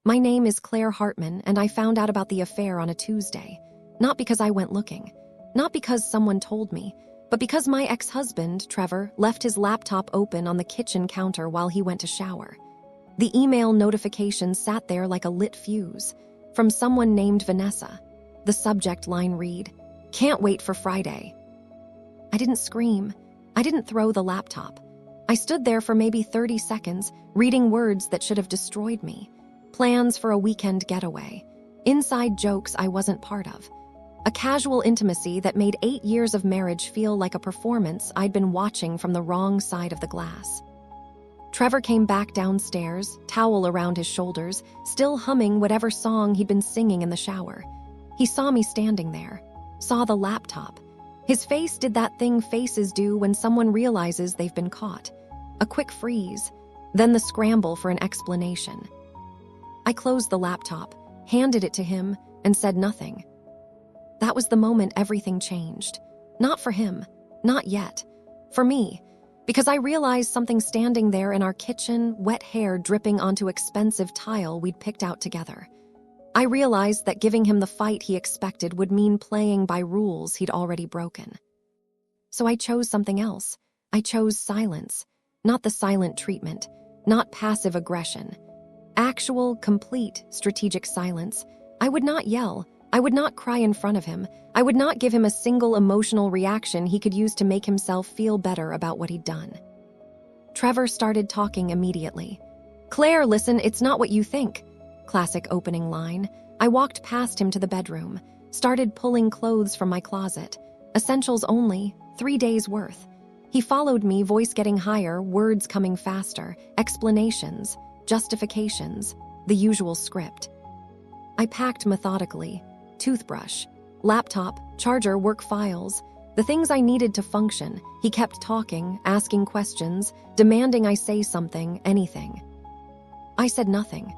My name is Claire Hartman, and I found out about the affair on a Tuesday. Not because I went looking. Not because someone told me. But because my ex-husband, Trevor, left his laptop open on the kitchen counter while he went to shower. The email notification sat there like a lit fuse. From someone named Vanessa. The subject line read, "Can't wait for Friday." I didn't scream. I didn't throw the laptop. I stood there for maybe 30 seconds, reading words that should have destroyed me. Plans for a weekend getaway. Inside jokes I wasn't part of. A casual intimacy that made 8 years of marriage feel like a performance I'd been watching from the wrong side of the glass. Trevor came back downstairs, towel around his shoulders, still humming whatever song he'd been singing in the shower. He saw me standing there, saw the laptop. His face did that thing faces do when someone realizes they've been caught. A quick freeze, then the scramble for an explanation. I closed the laptop, handed it to him, and said nothing. That was the moment everything changed. Not for him, not yet. For me, because I realized something standing there in our kitchen, wet hair dripping onto expensive tile we'd picked out together. I realized that giving him the fight he expected would mean playing by rules he'd already broken. So I chose something else. I chose silence. Not the silent treatment, not passive aggression. Actual, complete, strategic silence. I would not yell. I would not cry in front of him. I would not give him a single emotional reaction he could use to make himself feel better about what he'd done. Trevor started talking immediately. "Claire, listen, it's not what you think." Classic opening line. I walked past him to the bedroom, started pulling clothes from my closet. Essentials only, 3 days worth. He followed me, voice getting higher, words coming faster, explanations, justifications, the usual script. I packed methodically. Toothbrush, laptop, charger, work files, the things I needed to function. He kept talking, asking questions, demanding I say something, anything. I said nothing.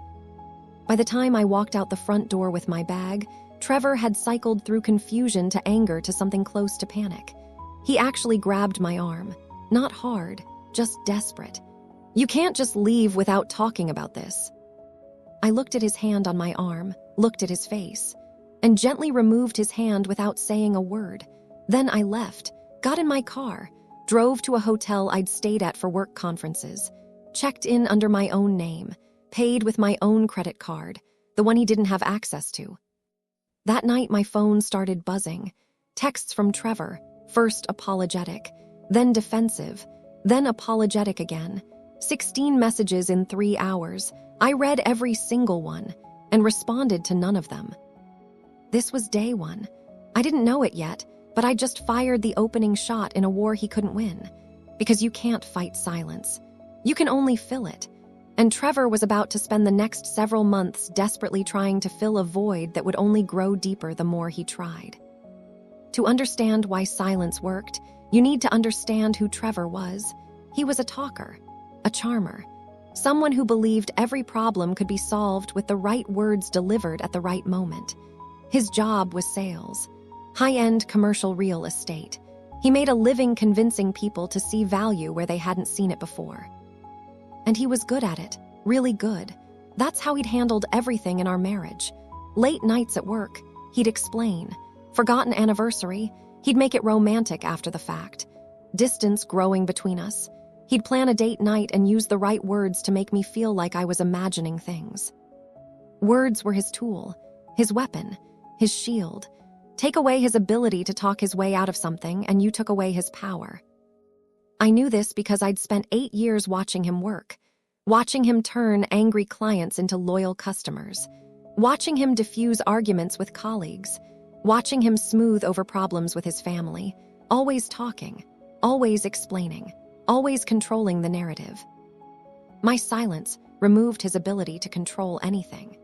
By the time I walked out the front door with my bag, Trevor had cycled through confusion to anger to something close to panic. He actually grabbed my arm. Not hard, just desperate. "You can't just leave without talking about this." I looked at his hand on my arm, looked at his face, and gently removed his hand without saying a word. Then I left, got in my car, drove to a hotel I'd stayed at for work conferences, checked in under my own name, paid with my own credit card, the one he didn't have access to. That night my phone started buzzing. Texts from Trevor, first apologetic, then defensive, then apologetic again. 16 messages in 3 hours. I read every single one and responded to none of them. This was day one. I didn't know it yet, but I just fired the opening shot in a war he couldn't win. Because you can't fight silence. You can only fill it. And Trevor was about to spend the next several months desperately trying to fill a void that would only grow deeper the more he tried. To understand why silence worked, you need to understand who Trevor was. He was a talker, a charmer, someone who believed every problem could be solved with the right words delivered at the right moment. His job was sales, high-end commercial real estate. He made a living convincing people to see value where they hadn't seen it before. And he was good at it, really good. That's how he'd handled everything in our marriage. Late nights at work, he'd explain. Forgotten anniversary, he'd make it romantic after the fact. Distance growing between us. He'd plan a date night and use the right words to make me feel like I was imagining things. Words were his tool, his weapon, his shield. Take away his ability to talk his way out of something, and you took away his power. I knew this because I'd spent 8 years watching him work, watching him turn angry clients into loyal customers, watching him diffuse arguments with colleagues, watching him smooth over problems with his family, always talking, always explaining, always controlling the narrative. My silence removed his ability to control anything.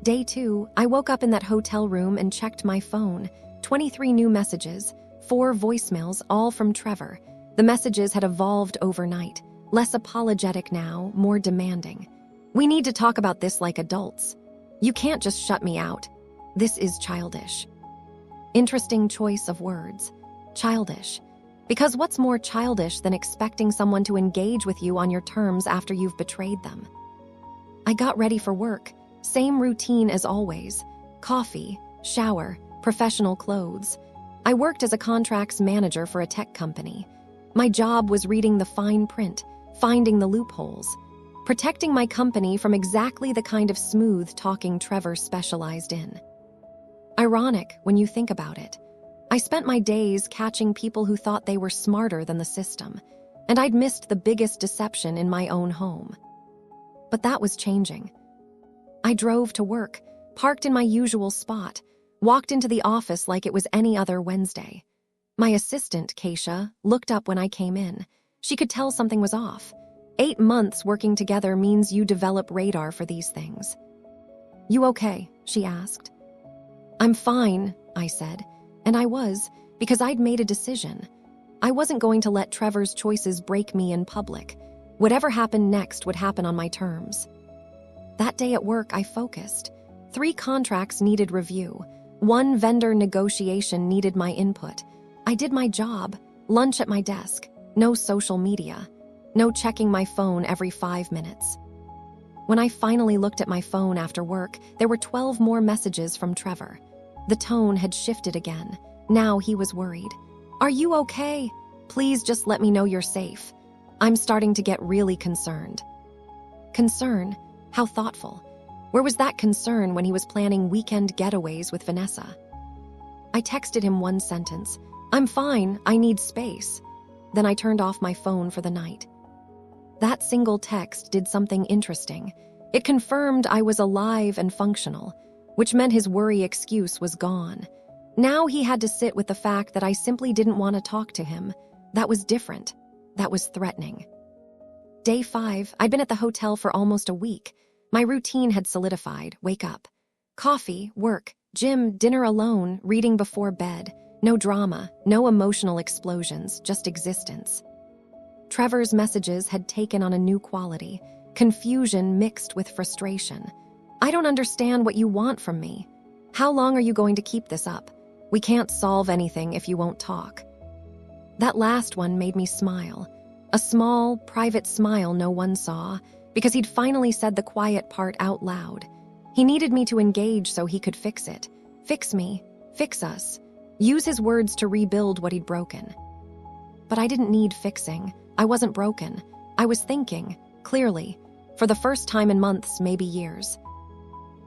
Day 2, I woke up in that hotel room and checked my phone. 23 new messages, 4 voicemails, all from Trevor. The messages had evolved overnight, less apologetic now, more demanding. "We need to talk about this like adults. You can't just shut me out. This is childish." Interesting choice of words. Childish. Because what's more childish than expecting someone to engage with you on your terms after you've betrayed them? I got ready for work, Same routine as always. Coffee, shower, professional clothes. I worked as a contracts manager for a tech company. My job was reading the fine print, finding the loopholes, protecting my company from exactly the kind of smooth-talking Trevor specialized in. Ironic when you think about it. I spent my days catching people who thought they were smarter than the system, and I'd missed the biggest deception in my own home. But that was changing. I drove to work, parked in my usual spot, walked into the office like it was any other Wednesday. My assistant, Keisha, looked up when I came in. She could tell something was off. 8 months working together means you develop radar for these things. "You okay?" she asked. "I'm fine," I said. And I was, because I'd made a decision. I wasn't going to let Trevor's choices break me in public. Whatever happened next would happen on my terms. That day at work, I focused. 3 contracts needed review. 1 vendor negotiation needed my input. I did my job. Lunch at my desk. No social media. No checking my phone every 5 minutes. When I finally looked at my phone after work, there were 12 more messages from Trevor. The tone had shifted again. Now he was worried. "Are you okay? Please just let me know you're safe. I'm starting to get really concerned." Concern? How thoughtful. Where was that concern when he was planning weekend getaways with Vanessa? I texted him 1 sentence. "I'm fine, I need space." Then I turned off my phone for the night. That single text did something interesting. It confirmed I was alive and functional, which meant his worry excuse was gone. Now he had to sit with the fact that I simply didn't want to talk to him. That was different. That was threatening. Day 5, I'd been at the hotel for almost a week. My routine had solidified. Wake up. Coffee, work, gym, dinner alone, reading before bed. No drama, no emotional explosions, just existence. Trevor's messages had taken on a new quality, confusion mixed with frustration. "I don't understand what you want from me. How long are you going to keep this up? We can't solve anything if you won't talk." That last one made me smile. A small, private smile no one saw, because he'd finally said the quiet part out loud. He needed me to engage so he could fix it. Fix me. Fix us. Use his words to rebuild what he'd broken. But I didn't need fixing. I wasn't broken. I was thinking, clearly, for the first time in months, maybe years.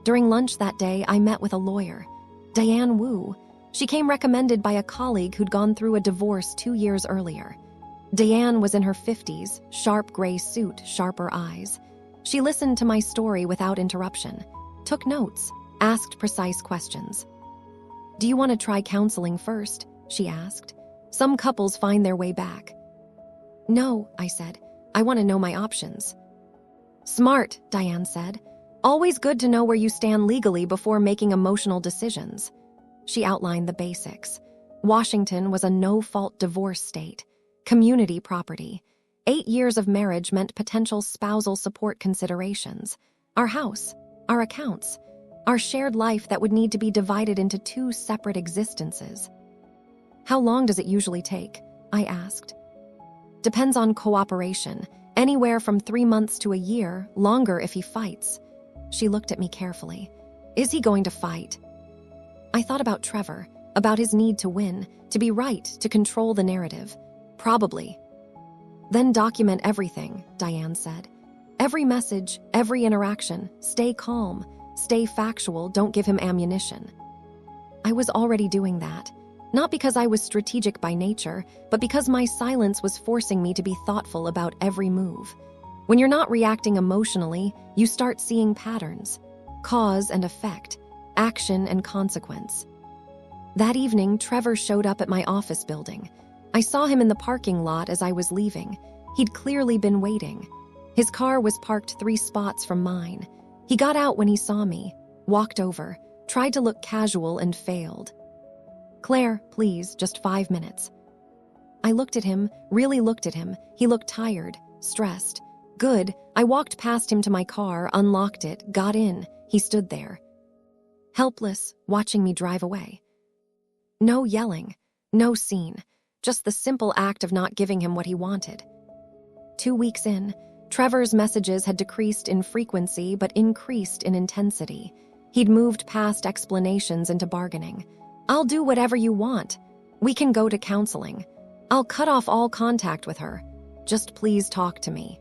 During lunch that day, I met with a lawyer, Diane Wu. She came recommended by a colleague who'd gone through a divorce 2 years earlier. Diane was in her 50s, sharp gray suit, sharper eyes. She listened to my story without interruption, took notes, asked precise questions. "Do you want to try counseling first?" she asked. "Some couples find their way back." "No," I said. "I want to know my options." "Smart," Diane said. "Always good to know where you stand legally before making emotional decisions." She outlined the basics. Washington was a no-fault divorce state. Community property. 8 years of marriage meant potential spousal support considerations. Our house, our accounts, our shared life that would need to be divided into 2 separate existences. "How long does it usually take?" I asked. "Depends on cooperation. Anywhere from 3 months to a year, longer if he fights." She looked at me carefully. "Is he going to fight?" I thought about Trevor, about his need to win, to be right, to control the narrative. "Probably." "Then document everything," Diane said. "Every message, every interaction. Stay calm. Stay factual. Don't give him ammunition." I was already doing that. Not because I was strategic by nature, but because my silence was forcing me to be thoughtful about every move. When you're not reacting emotionally, you start seeing patterns. Cause and effect. Action and consequence. That evening, Trevor showed up at my office building. I saw him in the parking lot as I was leaving. He'd clearly been waiting. His car was parked 3 spots from mine. He got out when he saw me, walked over, tried to look casual and failed. "Claire, please, just 5 minutes." I looked at him, really looked at him. He looked tired, stressed. Good. I walked past him to my car, unlocked it, got in. He stood there, helpless, watching me drive away. No yelling, no scene, just the simple act of not giving him what he wanted. 2 weeks in, Trevor's messages had decreased in frequency but increased in intensity. He'd moved past explanations into bargaining. "I'll do whatever you want. We can go to counseling. I'll cut off all contact with her. Just please talk to me."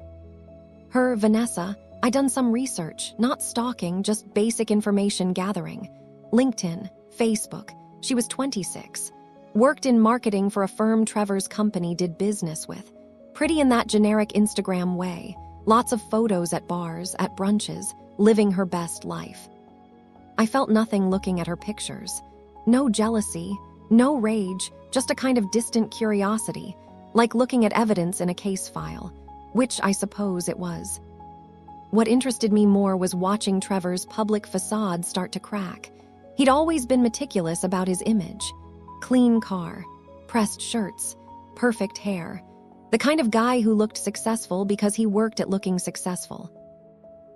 Her, Vanessa, I'd done some research, not stalking, just basic information gathering. LinkedIn, Facebook. She was 26. Worked in marketing for a firm Trevor's company did business with. Pretty in that generic Instagram way. Lots of photos at bars, at brunches, living her best life. I felt nothing looking at her pictures. No jealousy, no rage, just a kind of distant curiosity, like looking at evidence in a case file, which I suppose it was. What interested me more was watching Trevor's public facade start to crack. He'd always been meticulous about his image. Clean car, pressed shirts, perfect hair. The kind of guy who looked successful because he worked at looking successful.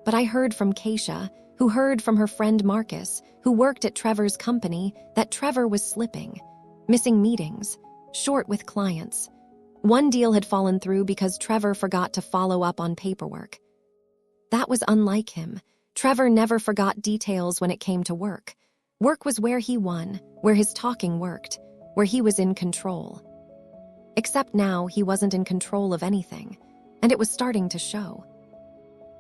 But I heard from Keisha, who heard from her friend Marcus, who worked at Trevor's company, that Trevor was slipping, missing meetings, short with clients. One deal had fallen through because Trevor forgot to follow up on paperwork. That was unlike him. Trevor never forgot details when it came to work. Work was where he won, where his talking worked, where he was in control. Except now he wasn't in control of anything, and it was starting to show.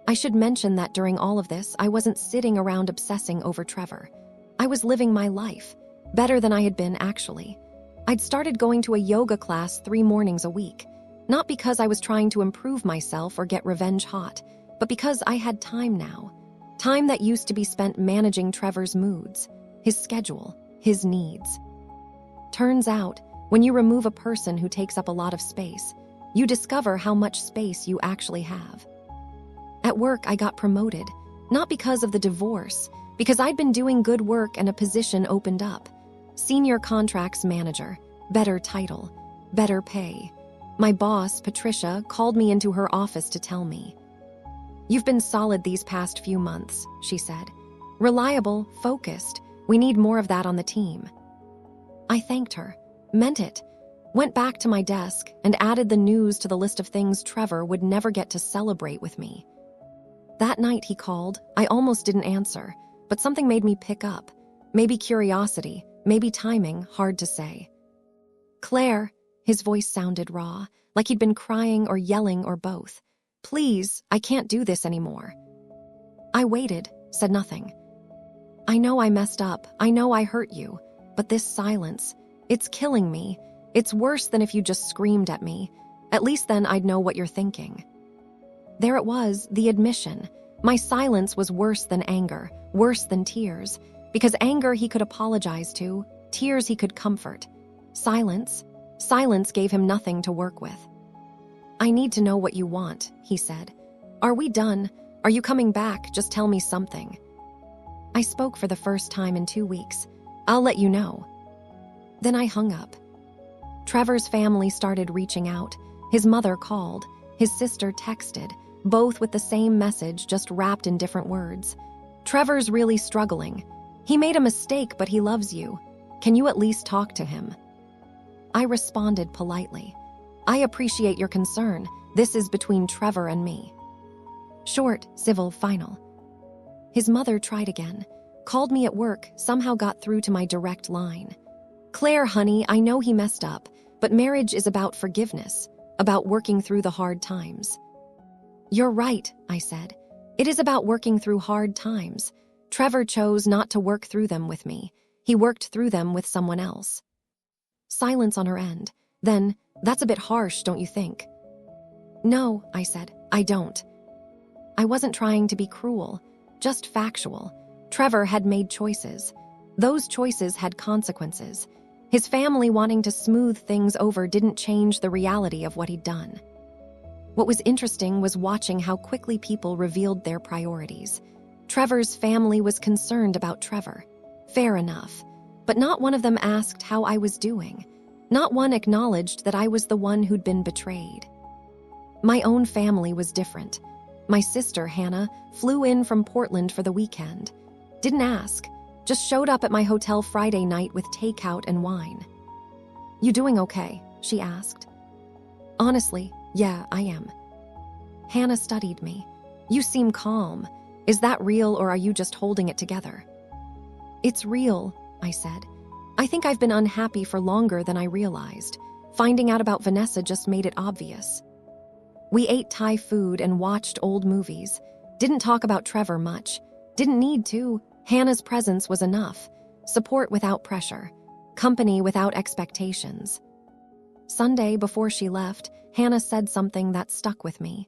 I should mention that during all of this, I wasn't sitting around obsessing over Trevor. I was living my life, better than I had been actually. I'd started going to a yoga class 3 mornings a week, not because I was trying to improve myself or get revenge hot, but because I had time now. Time that used to be spent managing Trevor's moods, his schedule, his needs. Turns out, when you remove a person who takes up a lot of space, you discover how much space you actually have. At work, I got promoted, not because of the divorce, because I'd been doing good work and a position opened up. Senior contracts manager, better title, better pay. My boss, Patricia, called me into her office to tell me. "You've been solid these past few months," she said. "Reliable, focused. We need more of that on the team." I thanked her, meant it, went back to my desk and added the news to the list of things Trevor would never get to celebrate with me. That night he called. I almost didn't answer, but something made me pick up. Maybe curiosity, maybe timing, hard to say. "Claire," his voice sounded raw, like he'd been crying or yelling or both. "Please, I can't do this anymore." I waited, said nothing. "I know I messed up, I know I hurt you, but this silence, it's killing me. It's worse than if you just screamed at me. At least then I'd know what you're thinking." There it was, the admission. My silence was worse than anger, worse than tears, because anger he could apologize to, tears he could comfort. Silence gave him nothing to work with. "I need to know what you want," he said. "Are we done? Are you coming back? Just tell me something." I spoke for the first time in 2 weeks. "I'll let you know." Then I hung up. Trevor's family started reaching out. His mother called. His sister texted, both with the same message, just wrapped in different words. "Trevor's really struggling. He made a mistake, but he loves you. Can you at least talk to him?" I responded politely. "I appreciate your concern. This is between Trevor and me." Short, civil, final. His mother tried again. Called me at work, somehow got through to my direct line. "Claire, honey, I know he messed up, but marriage is about forgiveness, about working through the hard times." "You're right," I said. "It is about working through hard times. Trevor chose not to work through them with me. He worked through them with someone else." Silence on her end. Then, "That's a bit harsh, don't you think?" "No," I said, "I don't." I wasn't trying to be cruel, just factual. Trevor had made choices. Those choices had consequences. His family wanting to smooth things over didn't change the reality of what he'd done. What was interesting was watching how quickly people revealed their priorities. Trevor's family was concerned about Trevor. Fair enough. But not one of them asked how I was doing. Not one acknowledged that I was the one who'd been betrayed. My own family was different. My sister, Hannah, flew in from Portland for the weekend. Didn't ask. Just showed up at my hotel Friday night with takeout and wine. "You doing okay?" she asked. Honestly, yeah, I am. Hannah studied me. You seem calm. Is that real or are you just holding it together? It's real, I said. I think I've been unhappy for longer than I realized. Finding out about Vanessa just made it obvious. We ate Thai food and watched old movies. Didn't talk about Trevor much. Didn't need to. Hannah's presence was enough. Support without pressure. Company without expectations. Sunday, before she left, Hannah said something that stuck with me.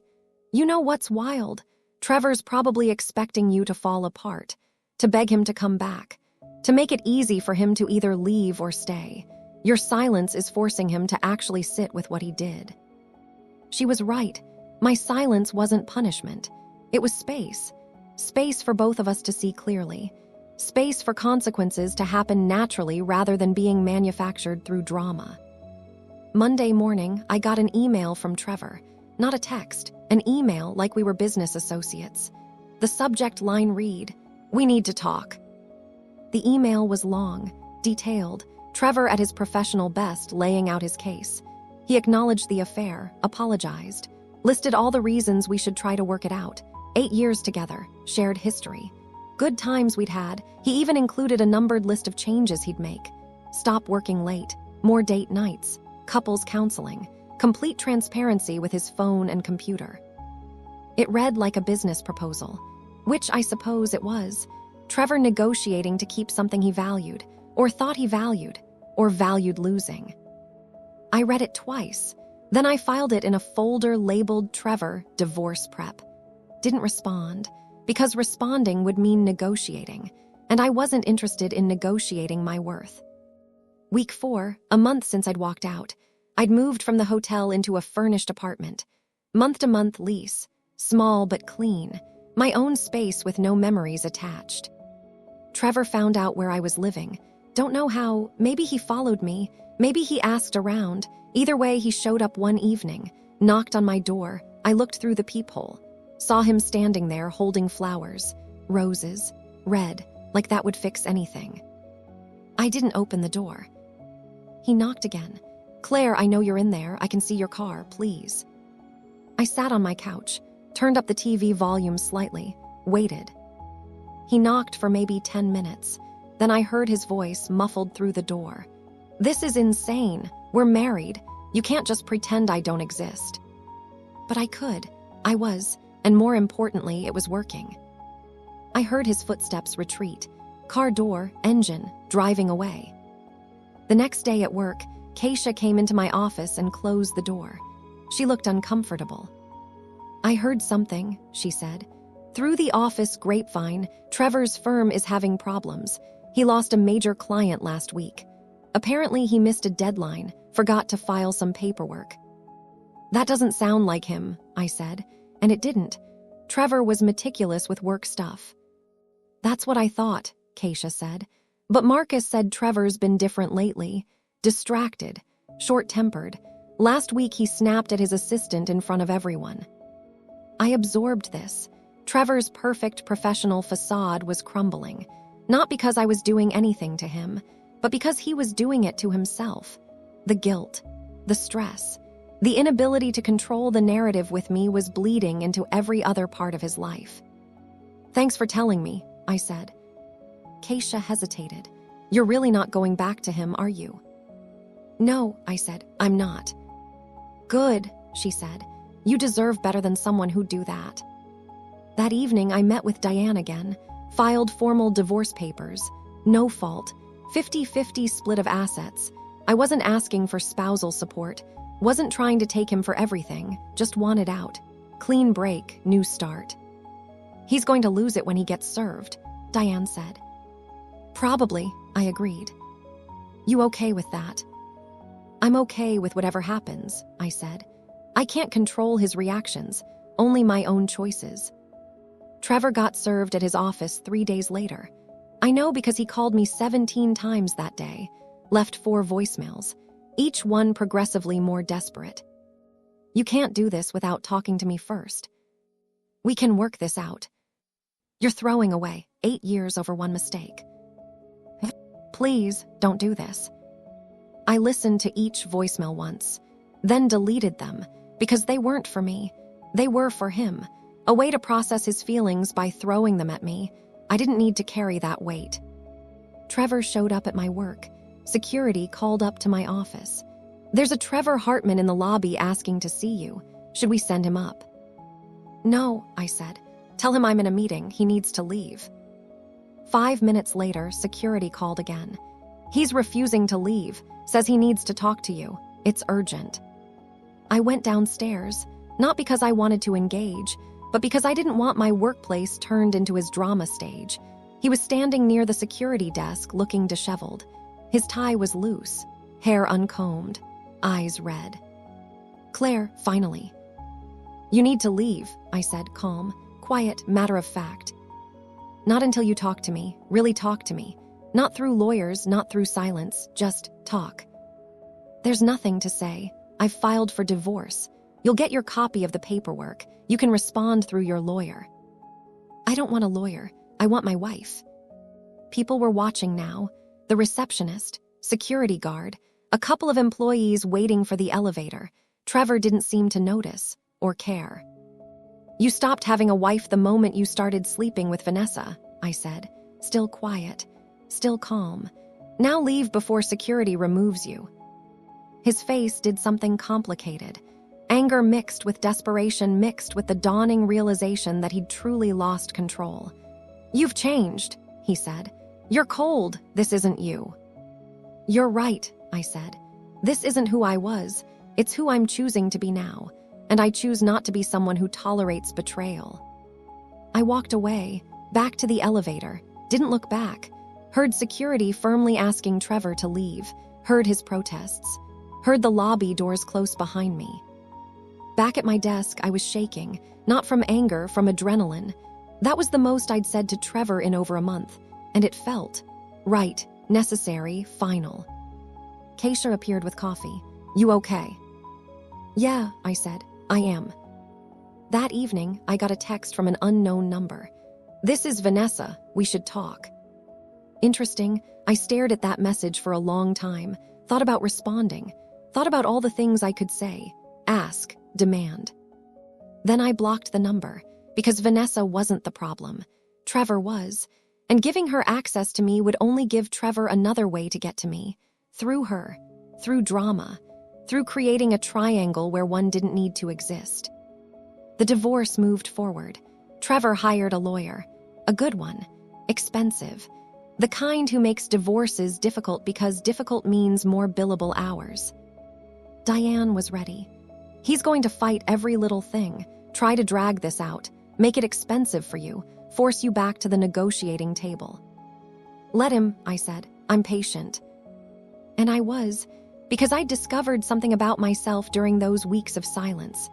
You know what's wild? Trevor's probably expecting you to fall apart, to beg him to come back, to make it easy for him to either leave or stay. Your silence is forcing him to actually sit with what he did. She was right. My silence wasn't punishment. It was space. Space for both of us to see clearly. Space for consequences to happen naturally rather than being manufactured through drama. Monday morning, I got an email from Trevor. Not a text, an email like we were business associates. The subject line read, "We need to talk." The email was long, detailed, Trevor at his professional best laying out his case. He acknowledged the affair, apologized, listed all the reasons we should try to work it out. 8 years together, shared history. Good times we'd had. He even included a numbered list of changes he'd make. Stop working late, more date nights, couples counseling, complete transparency with his phone and computer. It read like a business proposal, which I suppose it was. Trevor negotiating to keep something he valued, or thought he valued, or valued losing. I read it twice. Then I filed it in a folder labeled Trevor Divorce Prep. Didn't respond, because responding would mean negotiating, and I wasn't interested in negotiating my worth. Week 4, a month since I'd walked out. I'd moved from the hotel into a furnished apartment. Month-to-month lease, small but clean, my own space with no memories attached. Trevor found out where I was living. Don't know how, maybe he followed me, maybe he asked around. Either way, he showed up one evening, knocked on my door. I looked through the peephole, saw him standing there holding flowers, roses, red, like that would fix anything. I didn't open the door. He knocked again. "Claire, I know you're in there. I can see your car, please." I sat on my couch, turned up the TV volume slightly, waited. He knocked for maybe 10 minutes. Then I heard his voice muffled through the door. "This is insane. We're married. You can't just pretend I don't exist." But I could. I was, and more importantly, it was working. I heard his footsteps retreat. Car door, engine, driving away. The next day at work, Keisha came into my office and closed the door. She looked uncomfortable. "I heard something," she said. "Through the office grapevine, Trevor's firm is having problems. He lost a major client last week. Apparently he missed a deadline, forgot to file some paperwork." "That doesn't sound like him," I said, and it didn't. Trevor was meticulous with work stuff. "That's what I thought," Keisha said. "But Marcus said Trevor's been different lately. Distracted, short-tempered. Last week he snapped at his assistant in front of everyone." I absorbed this. Trevor's perfect professional facade was crumbling. Not because I was doing anything to him, but because he was doing it to himself. The guilt, the stress, the inability to control the narrative with me was bleeding into every other part of his life. "Thanks for telling me," I said. Keisha hesitated. "You're really not going back to him, are you?" "No," I said, "I'm not." "Good," she said. "You deserve better than someone who'd do that." That evening, I met with Diane again, filed formal divorce papers. No fault. 50-50 split of assets. I wasn't asking for spousal support. Wasn't trying to take him for everything. Just wanted out. Clean break, new start. "He's going to lose it when he gets served," Diane said. "Probably," I agreed. "You okay with that?" "I'm okay with whatever happens," I said. "I can't control his reactions, only my own choices." Trevor got served at his office 3 days later. I know because he called me 17 times that day, left 4 voicemails, each one progressively more desperate. "You can't do this without talking to me first. We can work this out. You're throwing away 8 years over one mistake. Please, don't do this." I listened to each voicemail once, then deleted them because they weren't for me. They were for him, a way to process his feelings by throwing them at me. I didn't need to carry that weight. Trevor showed up at my work. Security called up to my office. "There's a Trevor Hartman in the lobby asking to see you. Should we send him up?" "No," I said. "Tell him I'm in a meeting. He needs to leave." 5 minutes later, security called again. "He's refusing to leave. Says he needs to talk to you. It's urgent." I went downstairs, not because I wanted to engage, but because I didn't want my workplace turned into his drama stage. He was standing near the security desk, looking disheveled. His tie was loose, hair uncombed, eyes red. "Claire, finally." "You need to leave," I said, calm, quiet, matter of fact. "Not until you talk to me, really talk to me. Not through lawyers, not through silence, just talk." "There's nothing to say. I've filed for divorce. You'll get your copy of the paperwork. You can respond through your lawyer." "I don't want a lawyer. I want my wife." People were watching now. The receptionist, security guard, a couple of employees waiting for the elevator. Trevor didn't seem to notice or care. "You stopped having a wife the moment you started sleeping with Vanessa," I said, still quiet, still calm. "Now leave before security removes you." His face did something complicated. Anger mixed with desperation, mixed with the dawning realization that he'd truly lost control. "You've changed," he said. "You're cold. This isn't you." "You're right," I said. "This isn't who I was. It's who I'm choosing to be now. And I choose not to be someone who tolerates betrayal." I walked away, back to the elevator, didn't look back, heard security firmly asking Trevor to leave, heard his protests, heard the lobby doors close behind me. Back at my desk, I was shaking, not from anger, from adrenaline. That was the most I'd said to Trevor in over a month, and it felt right, necessary, final. Keisha appeared with coffee. "You okay?" "Yeah," I said. "I am." That evening, I got a text from an unknown number. "This is Vanessa. We should talk." Interesting, I stared at that message for a long time, thought about responding, thought about all the things I could say, ask, demand. Then I blocked the number, because Vanessa wasn't the problem. Trevor was, and giving her access to me would only give Trevor another way to get to me, through her, through drama, through creating a triangle where one didn't need to exist. The divorce moved forward. Trevor hired a lawyer, a good one, expensive, the kind who makes divorces difficult because difficult means more billable hours. Diane was ready. "He's going to fight every little thing, try to drag this out, make it expensive for you, force you back to the negotiating table." "Let him," I said. "I'm patient." And I was, because I discovered something about myself during those weeks of silence.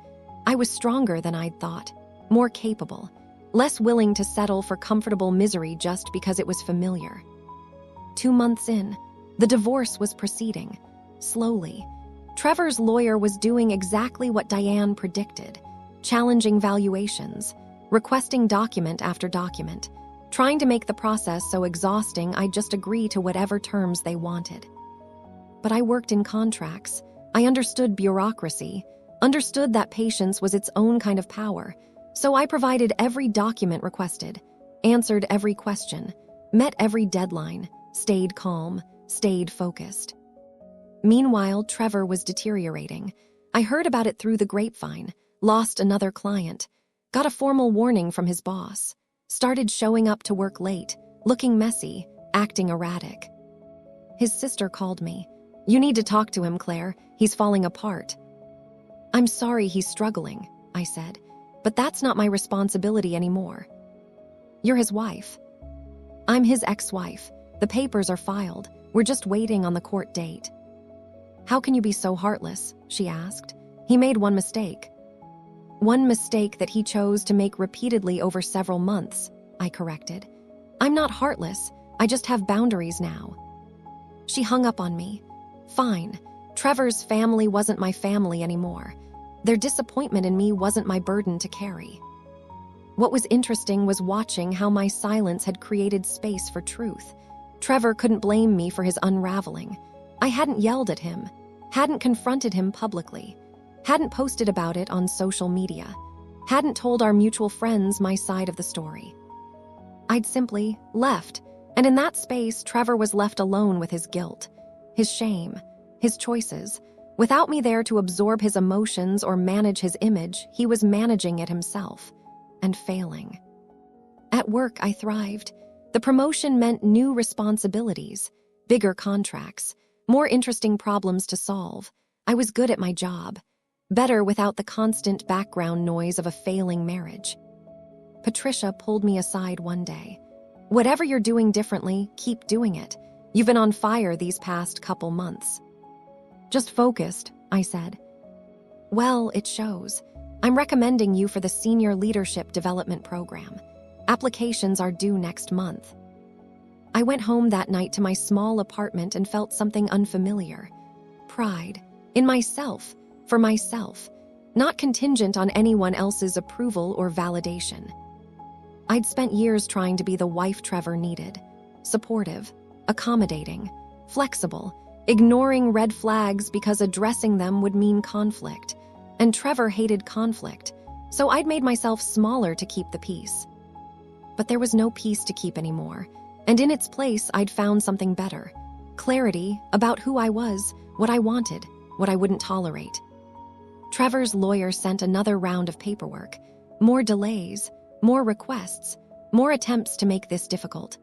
I was stronger than I'd thought, more capable, less willing to settle for comfortable misery just because it was familiar. 2 months in, the divorce was proceeding, slowly. Trevor's lawyer was doing exactly what Diane predicted, challenging valuations, requesting document after document, trying to make the process so exhausting I'd just agree to whatever terms they wanted. But I worked in contracts. I understood bureaucracy, understood that patience was its own kind of power, so I provided every document requested, answered every question, met every deadline, stayed calm, stayed focused. Meanwhile, Trevor was deteriorating. I heard about it through the grapevine, lost another client, got a formal warning from his boss, started showing up to work late, looking messy, acting erratic. His sister called me. "You need to talk to him, Claire. He's falling apart." "I'm sorry he's struggling," I said, "but that's not my responsibility anymore." "You're his wife." "I'm his ex-wife. The papers are filed. We're just waiting on the court date." "How can you be so heartless?" she asked. "He made one mistake." "One mistake that he chose to make repeatedly over several months," I corrected. "I'm not heartless. I just have boundaries now." She hung up on me. Fine. Trevor's family wasn't my family anymore. Their disappointment in me wasn't my burden to carry. What was interesting was watching how my silence had created space for truth. Trevor couldn't blame me for his unraveling. I hadn't yelled at him, hadn't confronted him publicly, hadn't posted about it on social media. hadn't told our mutual friends my side of the story. I'd simply left, and in that space, Trevor was left alone with his guilt, his shame, his choices. Without me there to absorb his emotions or manage his image, he was managing it himself, and failing. At work, I thrived. The promotion meant new responsibilities, bigger contracts, more interesting problems to solve. I was good at my job, better without the constant background noise of a failing marriage. Patricia pulled me aside one day. "Whatever you're doing differently, keep doing it. You've been on fire these past couple months." "Just focused," I said. "Well, it shows. I'm recommending you for the Senior Leadership Development Program. Applications are due next month." I went home that night to my small apartment and felt something unfamiliar. Pride. In myself. For myself. Not contingent on anyone else's approval or validation. I'd spent years trying to be the wife Trevor needed. Supportive. Accommodating. Flexible. Ignoring red flags because addressing them would mean conflict. And Trevor hated conflict, so I'd made myself smaller to keep the peace. But there was no peace to keep anymore, and in its place I'd found something better. Clarity about who I was, what I wanted, what I wouldn't tolerate. Trevor's lawyer sent another round of paperwork. More delays, more requests, more attempts to make this difficult.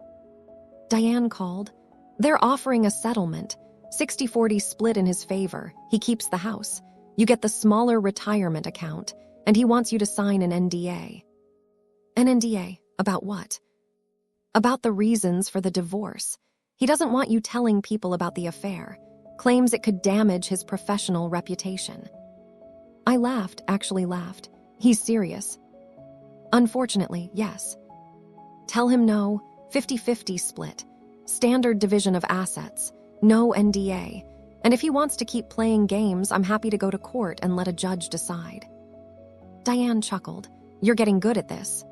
Diane called. "They're offering a settlement. 60-40 split in his favor. He keeps the house. You get the smaller retirement account, and he wants you to sign an NDA." "An NDA? About what?" "About the reasons for the divorce. He doesn't want you telling people about the affair. Claims it could damage his professional reputation." I laughed, actually laughed. "He's serious." "Unfortunately, yes." "Tell him no, 50-50 split. Standard division of assets. No NDA. And if he wants to keep playing games, I'm happy to go to court and let a judge decide." Diane chuckled. "You're getting good at this."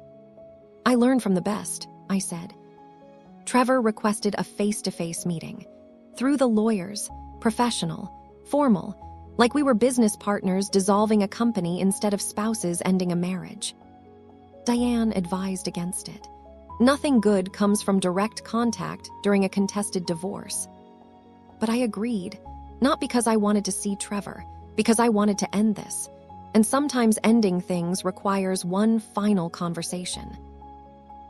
"I learn from the best," I said. Trevor requested a face-to-face meeting. Through the lawyers. Professional. Formal. Like we were business partners dissolving a company instead of spouses ending a marriage. Diane advised against it. Nothing good comes from direct contact during a contested divorce. But I agreed, not because I wanted to see Trevor, because I wanted to end this. And sometimes ending things requires one final conversation.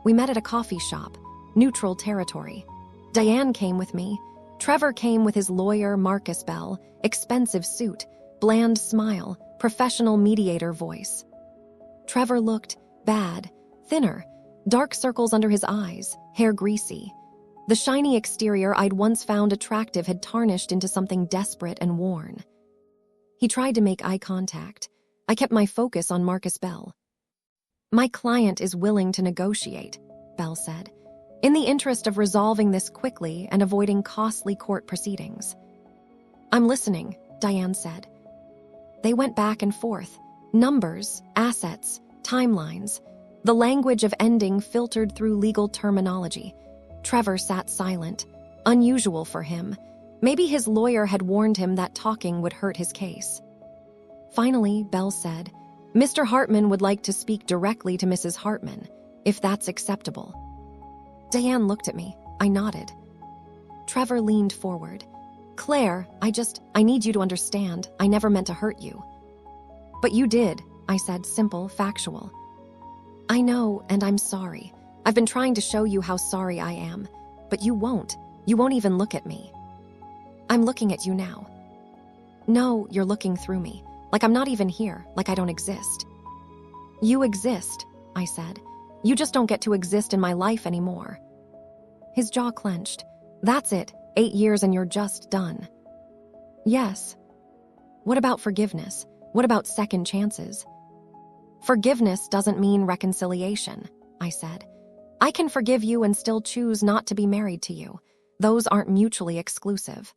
We met at a coffee shop, neutral territory. Diane came with me. Trevor came with his lawyer, Marcus Bell, expensive suit, bland smile, professional mediator voice. Trevor looked bad, thinner, dark circles under his eyes, hair greasy. The shiny exterior I'd once found attractive had tarnished into something desperate and worn. He tried to make eye contact. I kept my focus on Marcus Bell. "My client is willing to negotiate," Bell said, "in the interest of resolving this quickly and avoiding costly court proceedings." "I'm listening," Diane said. They went back and forth. Numbers, assets, timelines. The language of ending filtered through legal terminology. Trevor sat silent, unusual for him. Maybe his lawyer had warned him that talking would hurt his case. Finally, Bell said, "Mr. Hartman would like to speak directly to Mrs. Hartman, if that's acceptable." Diane looked at me. I nodded. Trevor leaned forward. "Claire, I need you to understand, I never meant to hurt you." "But you did," I said, simple, factual. "I know, and I'm sorry. I've been trying to show you how sorry I am, but you won't. You won't even look at me." "I'm looking at you now." "No, you're looking through me. Like I'm not even here, like I don't exist." "You exist," I said. "You just don't get to exist in my life anymore." His jaw clenched. "That's it, 8 years and you're just done." "Yes." "What about forgiveness? What about second chances?" "Forgiveness doesn't mean reconciliation," I said. "I can forgive you and still choose not to be married to you. Those aren't mutually exclusive."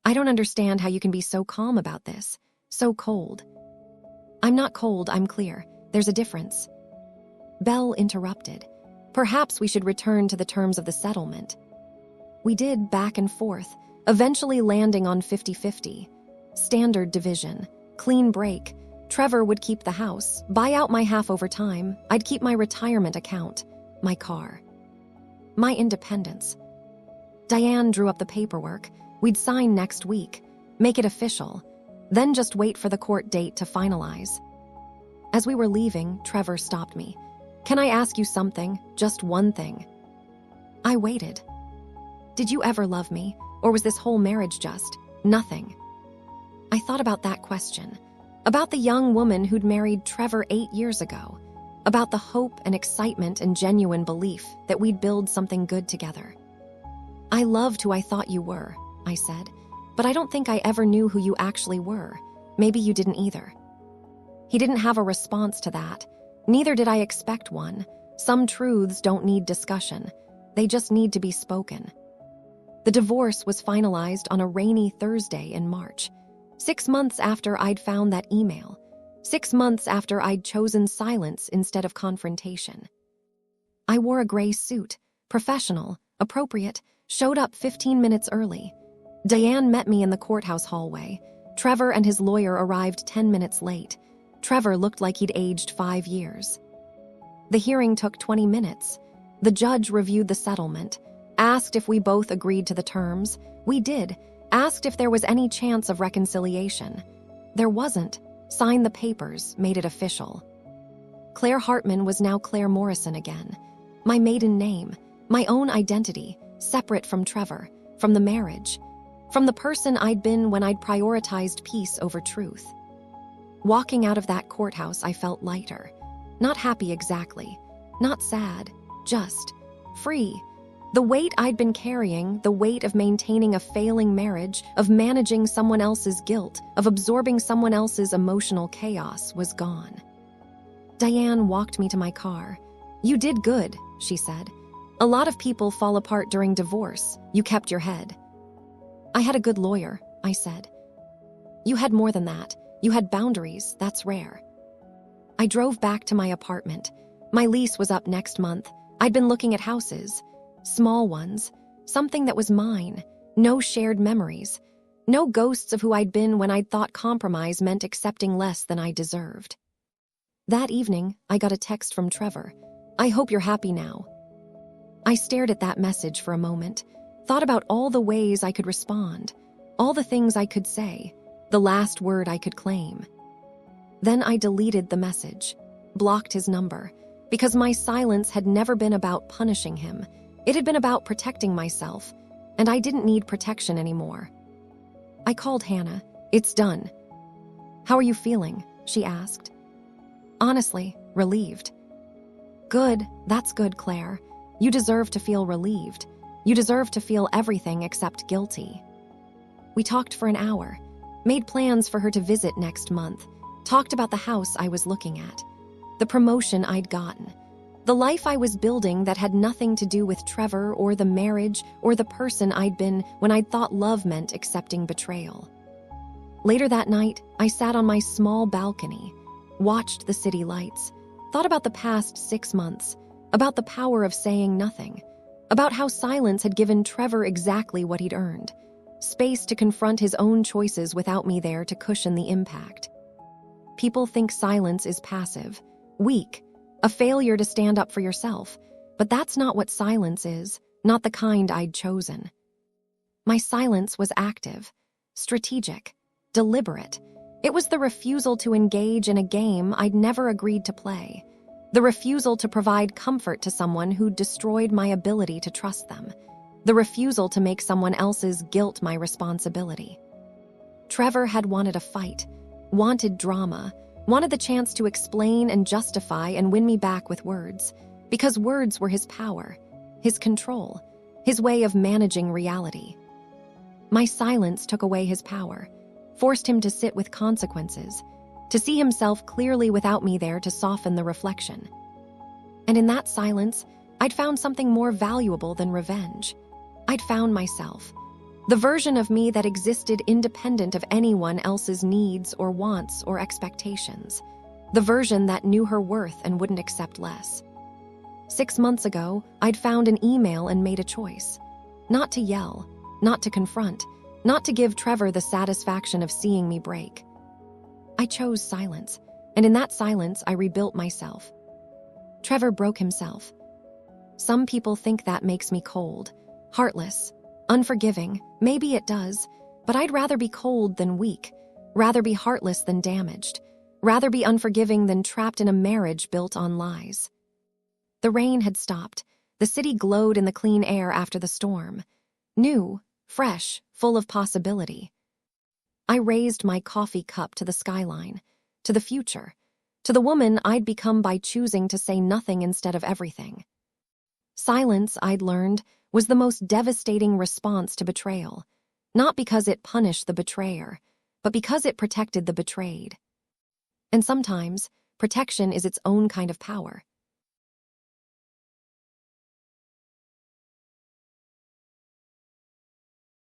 "I don't understand how you can be so calm about this, so cold." "I'm not cold, I'm clear. There's a difference." Bell interrupted. "Perhaps we should return to the terms of the settlement." We did back and forth, eventually landing on 50-50. Standard division, clean break. Trevor would keep the house, buy out my half over time. I'd keep my retirement account, my car. My independence. Diane drew up the paperwork. We'd sign next week, make it official, then just wait for the court date to finalize. As we were leaving, Trevor stopped me. "Can I ask you something? Just one thing?" I waited. "Did you ever love me, or was this whole marriage just nothing?" I thought about that question, about the young woman who'd married Trevor 8 years ago, about the hope and excitement and genuine belief that we'd build something good together. "I loved who I thought you were," I said, "but I don't think I ever knew who you actually were. Maybe you didn't either." He didn't have a response to that. Neither did I expect one. Some truths don't need discussion. They just need to be spoken. The divorce was finalized on a rainy Thursday in March, 6 months after I'd found that email, 6 months after I'd chosen silence instead of confrontation. I wore a gray suit, professional, appropriate, showed up 15 minutes early. Diane met me in the courthouse hallway. Trevor and his lawyer arrived 10 minutes late. Trevor looked like he'd aged 5 years. The hearing took 20 minutes. The judge reviewed the settlement, asked if we both agreed to the terms. We did. Asked if there was any chance of reconciliation. There wasn't. Signed the papers, made it official. Claire Hartman was now Claire Morrison again. My maiden name, my own identity, separate from Trevor, from the marriage, from the person I'd been when I'd prioritized peace over truth. Walking out of that courthouse, I felt lighter. Not happy exactly. Not sad. Just free. The weight I'd been carrying, the weight of maintaining a failing marriage, of managing someone else's guilt, of absorbing someone else's emotional chaos, was gone. Diane walked me to my car. "You did good," she said. "A lot of people fall apart during divorce. You kept your head." "I had a good lawyer," I said. "You had more than that. You had boundaries. That's rare." I drove back to my apartment. My lease was up next month. I'd been looking at houses. Small ones. Something that was mine. No shared memories. No ghosts of who I'd been when I'd thought compromise meant accepting less than I deserved. That evening, I got a text from Trevor. "I hope you're happy now." I stared at that message for a moment, thought about all the ways I could respond, all the things I could say, the last word I could claim. Then I deleted the message, blocked his number, because my silence had never been about punishing him. It had been about protecting myself, and I didn't need protection anymore. I called Hannah. "It's done." "How are you feeling?" she asked. "Honestly, relieved." "Good, that's good, Claire. You deserve to feel relieved. You deserve to feel everything except guilty." We talked for an hour, made plans for her to visit next month, talked about the house I was looking at, the promotion I'd gotten, the life I was building that had nothing to do with Trevor or the marriage or the person I'd been when I'd thought love meant accepting betrayal. Later that night, I sat on my small balcony, watched the city lights, thought about the past 6 months, about the power of saying nothing, about how silence had given Trevor exactly what he'd earned, space to confront his own choices without me there to cushion the impact. People think silence is passive, weak, a failure to stand up for yourself, but that's not what silence is, not the kind I'd chosen. My silence was active, strategic, deliberate. It was the refusal to engage in a game I'd never agreed to play, the refusal to provide comfort to someone who'd destroyed my ability to trust them, the refusal to make someone else's guilt my responsibility. Trevor had wanted a fight, wanted drama, wanted the chance to explain and justify and win me back with words, because words were his power, his control, his way of managing reality. My silence took away his power, forced him to sit with consequences, to see himself clearly without me there to soften the reflection. And in that silence, I'd found something more valuable than revenge. I'd found myself, the version of me that existed independent of anyone else's needs or wants or expectations, the version that knew her worth and wouldn't accept less. 6 months ago, I'd found an email and made a choice. Not to yell, not to confront, not to give Trevor the satisfaction of seeing me break. I chose silence, And in that silence, I rebuilt myself. Trevor broke himself. Some people think that makes me cold, heartless, unforgiving. Maybe it does, but I'd rather be cold than weak, rather be heartless than damaged, rather be unforgiving than trapped in a marriage built on lies. The rain had stopped. The city glowed in the clean air after the storm. New, fresh, full of possibility. I raised my coffee cup to the skyline, to the future, to the woman I'd become by choosing to say nothing instead of everything. Silence, I'd learned, was the most devastating response to betrayal, not because it punished the betrayer, but because it protected the betrayed. And sometimes, protection is its own kind of power.